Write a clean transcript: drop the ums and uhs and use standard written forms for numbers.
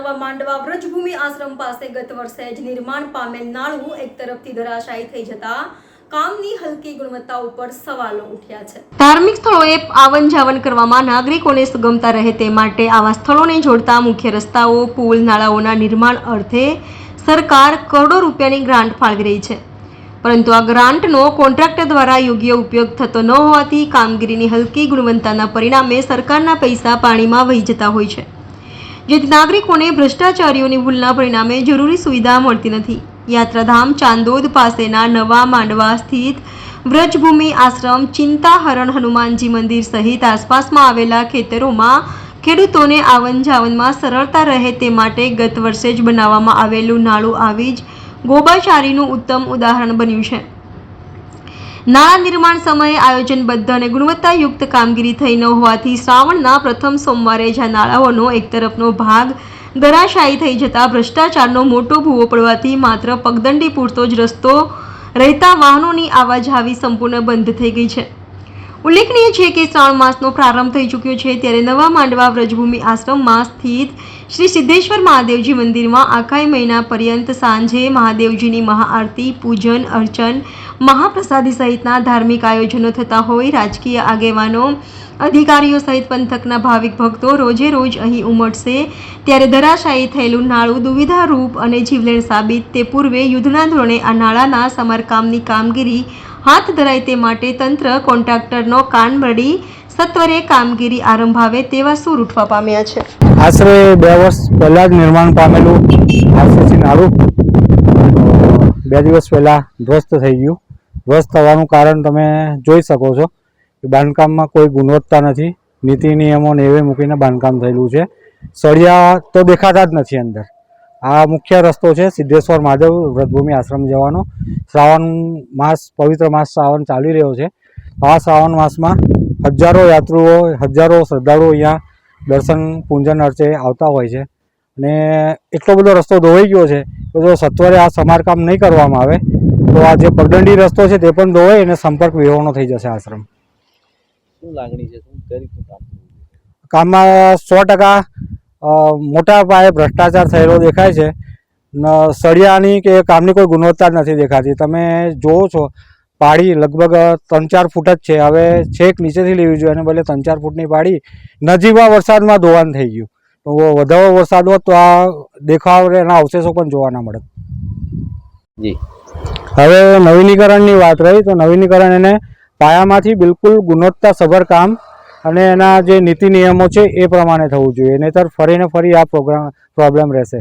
નવા માંડવા વ્રજભૂમિ આશ્રમ પાસે ગત વર્ષે જ નિર્માણ પામેલ નાળું એક તરફથી ધરાશાયી થઈ જતા કામની હલકી ગુણવત્તા ઉપર સવાલો ઉઠ્યા છે। ધાર્મિક સ્થળોએ આવન જાવન કરવામાં નાગરિકોને સુગમતા રહે તે માટે આવા સ્થળોને જોડતા મુખ્ય રસ્તાઓ, પુલ, નાળાઓના નિર્માણ અર્થે સરકાર કરોડો રૂપિયાની ગ્રાન્ટ ફાળવી રહી છે, પરંતુ આ ગ્રાન્ટનો કોન્ટ્રાક્ટર દ્વારા યોગ્ય ઉપયોગ થતો ન હોવાથી કામગીરીની હલકી ગુણવત્તાના પરિણામે સરકારના પૈસા પાણીમાં વહી જતા હોય છે, જેથી નાગરિકોને ભ્રષ્ટાચારીઓની ભૂલના પરિણામે જરૂરી સુવિધા મળતી નથી। યાત્રાધામ ચાંદોદ પાસેના નવા માંડવા સ્થિત વ્રજભૂમિ આશ્રમ, ચિંતાહરણ હનુમાનજી મંદિર સહિત આસપાસમાં આવેલા ખેતરોમાં ખેડૂતોને આવન જાવનમાં સરળતા રહે તે માટે ગત વર્ષે જ બનાવવામાં આવેલું નાળું આવી જ ગોબાચારીનું ઉત્તમ ઉદાહરણ બન્યું છે। નાળા નિર્માણ સમયે આયોજનબદ્ધ અને ગુણવત્તાયુક્ત કામગીરી થઈ ન હોવાથી શ્રાવણના પ્રથમ સોમવારે જ આ નાળાઓનો એક તરફનો ભાગ ધરાશાયી થઈ જતા ભ્રષ્ટાચારનો મોટો ભૂવો પડવાથી માત્ર પગદંડી પૂરતો જ રસ્તો રહેતા વાહનોની આવાજાવી સંપૂર્ણ બંધ થઈ ગઈ છે। ઉલ્લેખનીય છે કે શ્રાવણ માસનો પ્રારંભ થઈ ચૂક્યો છે, ત્યારે નવા માંડવા વ્રજભૂમિ આશ્રમમાં સ્થિત શ્રી સિદ્ધેશ્વર મહાદેવજી મંદિરમાં આખાય મહિના પર્યંત સાંજે મહાદેવજીની મહાઆરતી, પૂજન અર્ચન, મહાપ્રસાદી સહિતના ધાર્મિક આયોજનો થતા હોય રાજકીય આગેવાનો, અધિકારીઓ સહિત પંથકના ભાવિક ભક્તો રોજે રોજ અહીં ઉમટશે, ત્યારે ધરાશાયી થયેલું નાળું દુવિધારૂપ અને જીવલેણ સાબિત તે પૂર્વે યુદ્ધના ધોરણે આ નાળાના સમારકામની કામગીરી હાથ ધરાય તે માટે તંત્ર કોન્ટ્રાક્ટરનો કાન ભરી સત્વરે કામગીરી આરંભાવે તેવા સૂર ઉઠવા પામ્યા છે। આશરે 2 વર્ષ પહેલા જ નિર્માણ પામેલું આરસીસી નાળું 2 દિવસ પહેલા ધ્વસ્ત થઈ ગયું। ધ્વસ્ત થવાનું કારણ તમે જોઈ શકો છો કે બાંધકામમાં કોઈ ગુણવત્તા નથી, નીતિ નિયમો નેવે મૂકીને બાંધકામ થયેલું છે। સળિયા તો દેખાતા જ નથી અંદર। આ મુખ્ય રસ્તો છે સિદ્ધેશ્વર મહાદેવ વ્રજભૂમિ આશ્રમ જવાનો। શ્રાવણ માસ, પવિત્ર માસ શ્રાવણ ચાલી રહ્યો છે। આ શ્રાવણ માસમાં હજારો યાત્રીઓ, હજારો શ્રદ્ધાળુઓ અહીંયા દર્શન પૂજન અર્ચે આવતા હોય છે, અને એટલો બધો રસ્તો ધોવાઈ ગયો છે કે જો સત્વરે આ સમારકામ નહીં કરવામાં આવે તો આ જે પગદંડી રસ્તો છે તે પણ ધોવાઈ અને સંપર્ક વિહોણો થઈ જશે આશ્રમ। શું લાગણી છે, શું કરી કામમાં 100% મોટા પાયે ભ્રષ્ટાચાર થયેલો દેખાય છે। સળિયાની કે કામની કોઈ ગુણવત્તા જ નથી દેખાતી। તમે જુઓ છો પાળી લગભગ 3-4 ફૂટ જ છે, હવે છેક નીચેથી લેવી જોઈએ અને બદલે 3-4 ફૂટની પાળી નજીવા વરસાદમાં ધોવાણ થઈ ગયું। તો વધારે વરસાદ હોત તો આ દેખાવ એના અવશેષો પણ જોવા ના મળે। જી હવે નવીનીકરણની વાત રહી તો નવીનીકરણ એને પાયામાંથી બિલકુલ ગુણવત્તાસભર કામ અને એના જે નીતિ નિયમો છે એ પ્રમાણે થવું જોઈએ, નહીંતર ફરીને ફરી આ પ્રોબ્લેમ રહેશે।